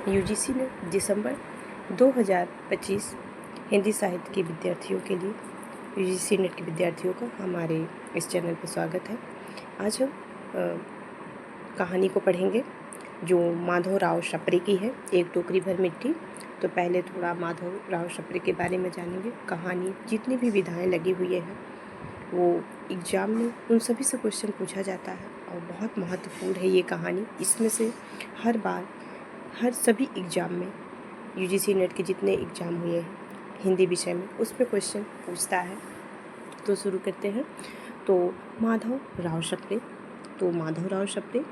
UGC ने दिसंबर 2025 हिंदी साहित्य के विद्यार्थियों के लिए यूजीसी नेट के विद्यार्थियों का हमारे इस चैनल पर स्वागत है। आज हम कहानी को पढ़ेंगे जो माधव राव शप्रे की है, एक टोकरी भर मिट्टी। तो पहले थोड़ा माधव राव शप्रे के बारे में जानेंगे। कहानी जितनी भी विधाएं लगी हुई हैं वो एग्ज़ाम में उन सभी से क्वेश्चन पूछा जाता है और बहुत महत्वपूर्ण है ये कहानी। इसमें से हर बार हर सभी एग्ज़ाम में यूजीसी नेट के जितने एग्ज़ाम हुए हैं हिंदी विषय में उसमें क्वेश्चन पूछता है। तो शुरू करते हैं। तो माधव राव शप्रे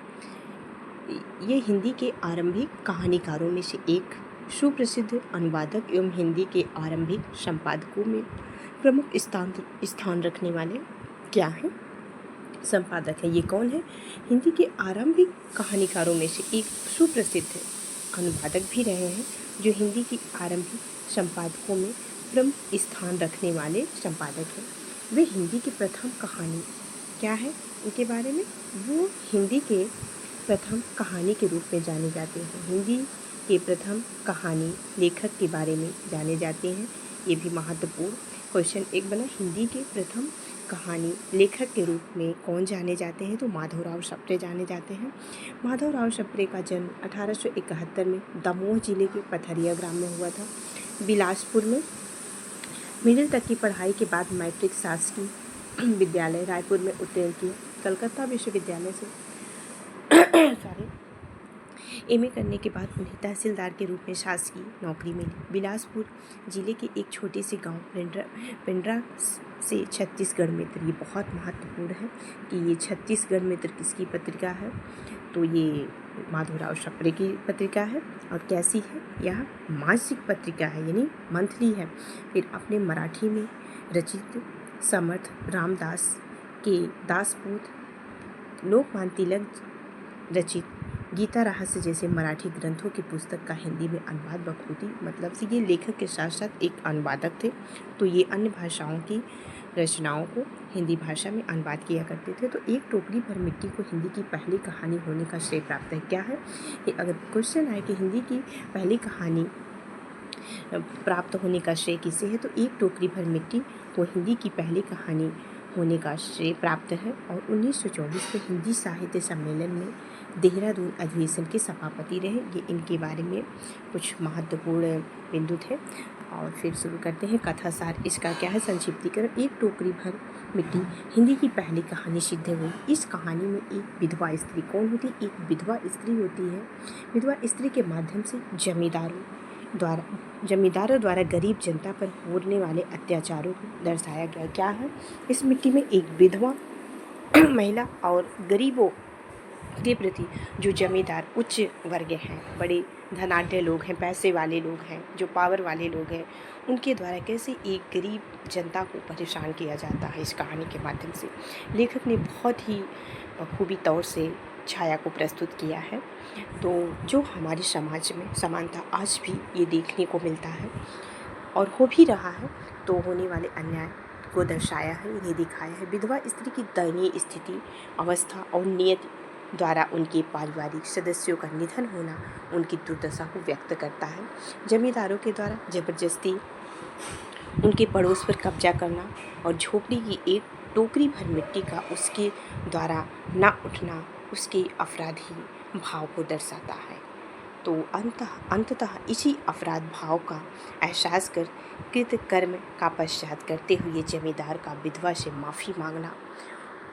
ये हिंदी के आरंभिक कहानीकारों में से एक सुप्रसिद्ध अनुवादक एवं हिंदी के आरंभिक संपादकों में प्रमुख स्थान रखने वाले क्या हैं? संपादक है। ये कौन है? हिंदी के आरंभिक कहानीकारों में से एक सुप्रसिद्ध अनुवादक भी रहे हैं जो हिंदी की आरंभिक संपादकों में प्रमुख स्थान रखने वाले संपादक हैं। वे हिंदी की प्रथम कहानी क्या है उनके बारे में? वो हिंदी के प्रथम कहानी के रूप में जाने जाते हैं। हिंदी के प्रथम कहानी लेखक के बारे में जाने जाते हैं। ये भी महत्वपूर्ण क्वेश्चन एक बना। हिंदी के प्रथम कहानी लेखक के रूप में कौन जाने जाते हैं? तो माधव राव शप्रे जाने जाते हैं। माधव राव शप्रे का जन्म 1871 में दमोह जिले के पथरिया ग्राम में हुआ था। बिलासपुर में मिडिल तक की पढ़ाई के बाद मैट्रिक शासकीय विद्यालय रायपुर में उत्तीर्ण किया। कलकत्ता विश्वविद्यालय से एमए करने के बाद उन्हें तहसीलदार के रूप में शासकीय नौकरी मिली। बिलासपुर जिले के एक छोटे से गांव पिंडरा से छत्तीसगढ़ मित्र, ये बहुत महत्वपूर्ण है कि ये छत्तीसगढ़ मित्र किसकी पत्रिका है? तो ये माधवराव शप्रे की पत्रिका है। और कैसी है? यह मासिक पत्रिका है यानी मंथली है। फिर अपने मराठी में रचित समर्थ रामदास के दासपूत, लोकमान्य तिलक रचित गीता रहस्य जैसे मराठी ग्रंथों की पुस्तक का हिंदी में अनुवाद बखूबी, मतलब से ये लेखक के साथ साथ एक अनुवादक थे। तो ये अन्य भाषाओं की रचनाओं को हिंदी भाषा में अनुवाद किया करते थे। तो एक टोकरी भर मिट्टी को हिंदी की पहली कहानी होने का श्रेय प्राप्त है। क्या है ये? अगर क्वेश्चन आए कि हिंदी की पहली कहानी प्राप्त होने का श्रेय किसे है, तो एक टोकरी भर मिट्टी को हिंदी की पहली कहानी होने का श्रेय प्राप्त है। और 1924 में हिंदी साहित्य सम्मेलन में देहरादून अधिवेशन के सभापति रहे। ये इनके बारे में कुछ महत्वपूर्ण बिंदु थे। और फिर शुरू करते हैं कथा सार। इसका क्या है? संक्षिप्तीकरण। एक टोकरी भर मिट्टी हिंदी की पहली कहानी सिद्ध हुई। इस कहानी में एक विधवा स्त्री, कौन होती? एक विधवा स्त्री होती है। विधवा स्त्री के माध्यम से जमींदारों द्वारा गरीब जनता पर होने वाले अत्याचारों को दर्शाया गया। क्या है? इस मिट्टी में एक विधवा महिला और गरीबों के प्रति जो जमींदार उच्च वर्ग हैं, बड़े धनाढ्य लोग हैं, पैसे वाले लोग हैं, जो पावर वाले लोग हैं, उनके द्वारा कैसे एक गरीब जनता को परेशान किया जाता है इस कहानी के माध्यम से लेखक ने बहुत ही बखूबी तौर से छाया को प्रस्तुत किया है। तो जो हमारे समाज में समानता आज भी ये देखने को मिलता है और हो भी रहा है, तो होने वाले अन्याय को दर्शाया है, इन्हें दिखाया है। विधवा स्त्री की दयनीय स्थिति, अवस्था और नियति द्वारा उनके पारिवारिक सदस्यों का निधन होना उनकी दुर्दशा को व्यक्त करता है। जमींदारों के द्वारा जबरदस्ती उनके पड़ोस पर कब्जा करना और झोपड़ी की एक टोकरी भर मिट्टी का उसके द्वारा ना उठना उसके अपराधी भाव को दर्शाता है। तो अंततः इसी अपराध भाव का एहसास कर कृत कर्म का पश्चात करते हुए जमींदार का विधवा से माफ़ी मांगना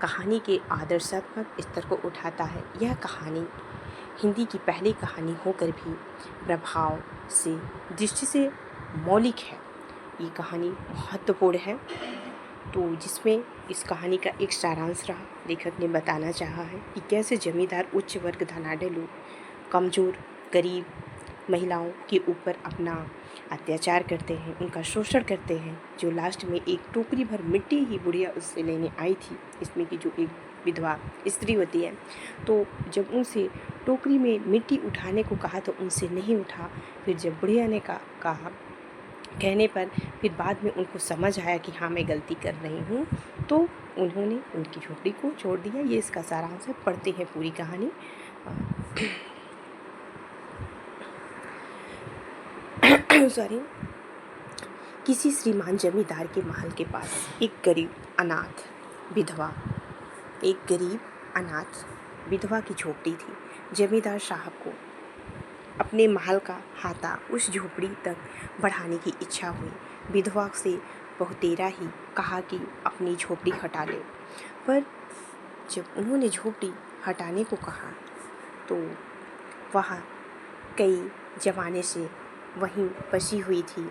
कहानी के आदर्शात्मक स्तर को उठाता है। यह कहानी हिंदी की पहली कहानी होकर भी प्रभाव से दृष्टि से मौलिक है। ये कहानी महत्वपूर्ण है। तो जिसमें इस कहानी का एक सारांश रहा, लेखक ने बताना चाहा है कि कैसे जमींदार उच्च वर्ग धनाढ्य लोग कमज़ोर गरीब महिलाओं के ऊपर अपना अत्याचार करते हैं, उनका शोषण करते हैं। जो लास्ट में एक टोकरी भर मिट्टी ही बुढ़िया उससे लेने आई थी, इसमें की जो एक विधवा स्त्री होती है, तो जब उनसे टोकरी में मिट्टी उठाने को कहा तो उनसे नहीं उठा। फिर जब बुढ़िया ने कहा कहने पर फिर बाद में उनको समझ आया कि हाँ मैं गलती कर रही हूँ, तो उन्होंने उनकी झोपड़ी को छोड़ दिया। ये इसका सारांश है। पढ़ते हैं पूरी कहानी। सॉरी, किसी श्रीमान जमींदार के महल के पास एक गरीब अनाथ विधवा विधवा की झोपड़ी थी। जमींदार साहब को अपने महल का हाथा उस झोपड़ी तक बढ़ाने की इच्छा हुई। विधवा से बहुतेरा ही कहा कि अपनी झोपड़ी हटा ले, पर जब उन्होंने झोपड़ी हटाने को कहा तो वह कई ज़माने से वहीं बसी हुई थी।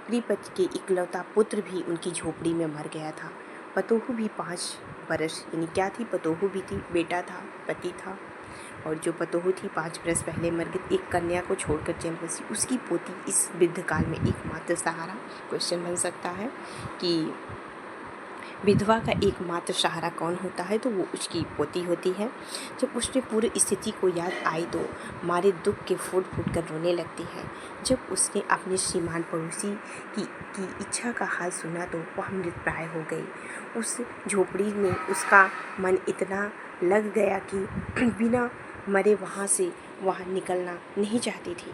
प्रियपति के इकलौता पुत्र भी उनकी झोपड़ी में मर गया था। पतोहू भी 5 बरस यानी क्या थी, पतोहू भी थी, बेटा था, पति था, और जो पतोहू थी 5 बरस पहले मर गई। एक कन्या को छोड़कर चल बसी। उसकी पोती इस वृद्ध काल में एकमात्र सहारा। क्वेश्चन बन सकता है कि विधवा का एकमात्र सहारा कौन होता है, तो वो उसकी पोती होती है। जब उसने पूरी स्थिति को याद आई तो मारे दुख के फूट फूट कर रोने लगती है। जब उसने अपने श्रीमान पड़ोसी की इच्छा का हाल सुना तो वह मृतप्राय हो गई। उस झोपड़ी में उसका मन इतना लग गया कि बिना मरे वहाँ से वह निकलना नहीं चाहती थी।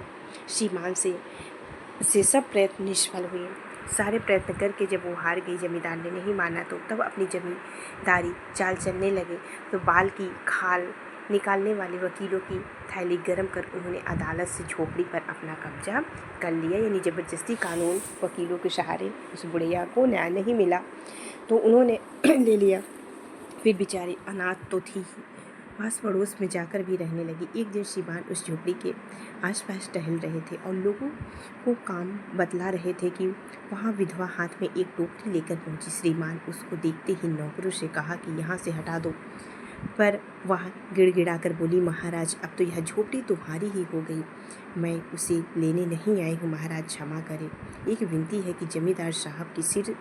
श्रीमान से सब प्रयत्न निष्फल हुए। सारे प्रयत्न करके जब वो हार गई, जमींदार ने नहीं माना, तो तब अपनी जमींदारी चाल चलने लगे। तो बाल की खाल निकालने वाले वकीलों की थैली गर्म कर उन्होंने अदालत से झोपड़ी पर अपना कब्जा कर लिया। यानी ज़बरदस्ती कानून, वकीलों के सहारे उस बुढ़िया को न्याय नहीं मिला तो उन्होंने ले लिया। फिर बेचारी अनाथ तो थी ही, पास पड़ोस में जाकर भी रहने लगी। एक दिन श्रीमान उस झोपड़ी के आसपास टहल रहे थे और लोगों को काम बतला रहे थे कि वहाँ विधवा हाथ में एक टोकरी लेकर पहुँची। श्रीमान उसको देखते ही नौकरों से कहा कि यहाँ से हटा दो, पर वह गिड़गिड़ाकर बोली, महाराज अब तो यह झोपड़ी तुम्हारी ही हो गई, मैं उसे लेने नहीं आई हूँ, महाराज क्षमा करें। एक विनती है कि जमींदार साहब की सिर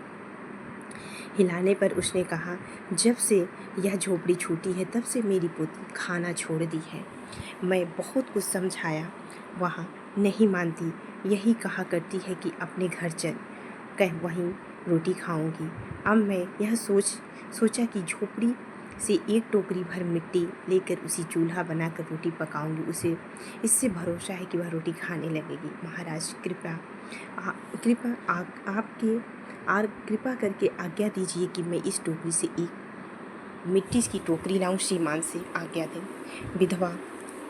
हिलाने पर उसने कहा, जब से यह झोपड़ी छूटी है तब से मेरी पोती खाना छोड़ दी है। मैं बहुत कुछ समझाया, वह नहीं मानती, यही कहा करती है कि अपने घर चल, कह वहीं रोटी खाऊंगी। अब मैं यह सोचा कि झोपड़ी से एक टोकरी भर मिट्टी लेकर उसी चूल्हा बनाकर रोटी पकाऊंगी। उसे इससे भरोसा है कि वह रोटी खाने लगेगी। महाराज कृपा करके आज्ञा दीजिए कि मैं इस टोकरी से एक मिट्टी की टोकरी लाऊं। श्रीमान से आज्ञा दें। विधवा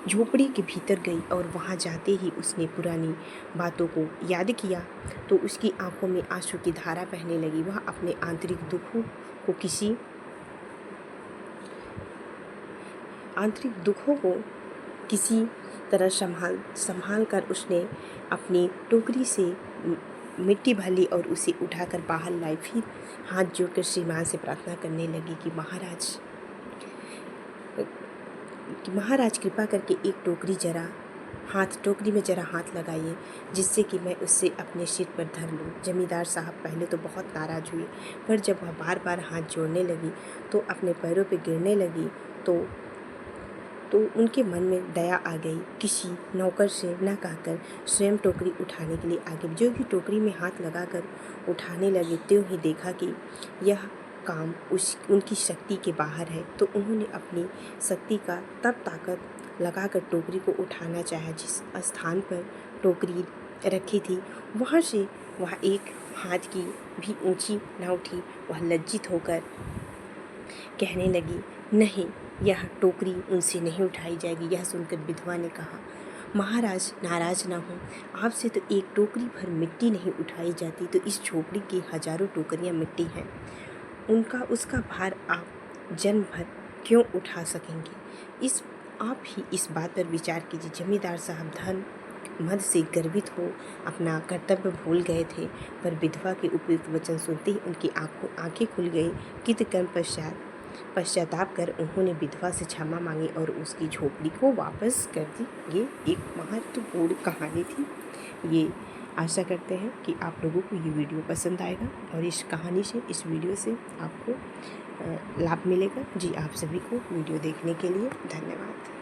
झोपड़ी के भीतर गई और वहां जाते ही उसने पुरानी बातों को याद किया तो उसकी आंखों में आंसू की धारा बहने लगी। वह अपने आंतरिक दुखों को किसी तरह संभाल कर उसने अपनी टोकरी से मिट्टी भली और उसे उठाकर बाहर लाई। फिर हाथ जोड़कर श्रीमान से प्रार्थना करने लगी कि महाराज कृपा करके एक टोकरी में जरा हाथ लगाइए, जिससे कि मैं उससे अपने सिर पर धर लूँ। जमींदार साहब पहले तो बहुत नाराज़ हुए, पर जब वह बार बार हाथ जोड़ने लगी तो अपने पैरों पे गिरने लगी तो उनके मन में दया आ गई। किसी नौकर से न कहकर स्वयं टोकरी उठाने के लिए आगे जो भी टोकरी में हाथ लगाकर उठाने लगे, त्यों ही देखा कि यह काम उनकी शक्ति के बाहर है। तो उन्होंने अपनी शक्ति का तब ताकत लगाकर टोकरी को उठाना चाहा। जिस स्थान पर टोकरी रखी थी वहाँ से वह एक हाथ की भी ऊंची न उठी। वह लज्जित होकर कहने लगी, नहीं, यह टोकरी उनसे नहीं उठाई जाएगी। यह सुनकर विधवा ने कहा, महाराज नाराज ना हो, आपसे तो एक टोकरी भर मिट्टी नहीं उठाई जाती, तो इस झोपड़ी की हजारों टोकरियां मिट्टी हैं, उसका भार आप जन्म भर क्यों उठा सकेंगे। आप ही इस बात पर विचार कीजिए। जमींदार साहब धन मद से गर्वित हो अपना कर्तव्य भूल गए थे, पर विधवा के उपयुक्त वचन सुनते ही उनकी आंखें खुल गई। कृतकर्म पश्चाताप कर उन्होंने विधवा से क्षमा मांगी और उसकी झोपड़ी को वापस कर दी। ये एक महत्वपूर्ण कहानी थी। ये आशा करते हैं कि आप लोगों को ये वीडियो पसंद आएगा और इस कहानी से, इस वीडियो से आपको लाभ मिलेगा। जी, आप सभी को वीडियो देखने के लिए धन्यवाद।